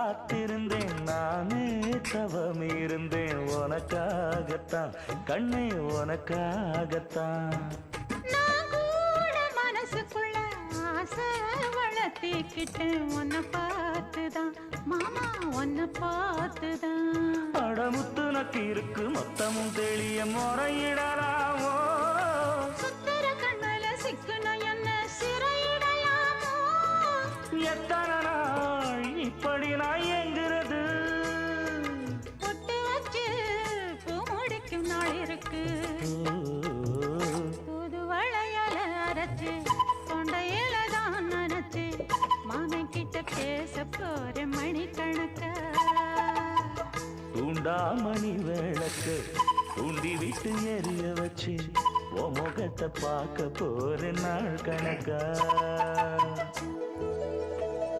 காத்திருந்தேன் நானே தவம் இருந்தேன் உனக்காகத்தான் கண்ணே உனக்காகத்தான் நான் கூட மனசுக்குள்ள ஆசை வளர்த்திக்கிட்டேன் உன்னை பார்த்துதான் மாமா உன்னை பார்த்துதான் அடமுத்து நக்கு இருக்கு மொத்தமும் தெளிய முறையிடலாமோ சுத்தர கண்மல சிக்குன என்ன சிறையிடலாமோ எத்தனை நாள் இப்படி நான் எங்கிறது பொட்டு வச்சு பூ முடிக்கும் நாள் இருக்கு புது வளையல அரைச்சு கொண்டையில தான் நினைச்சு மாமன் கிட்ட பேச போற மணிக்கணக்கா தூண்டாமணி விளக்கு தூண்டி விட்டு எரிய வச்சு உன் முகத்தை பார்க்க போற நாள் கணக்கா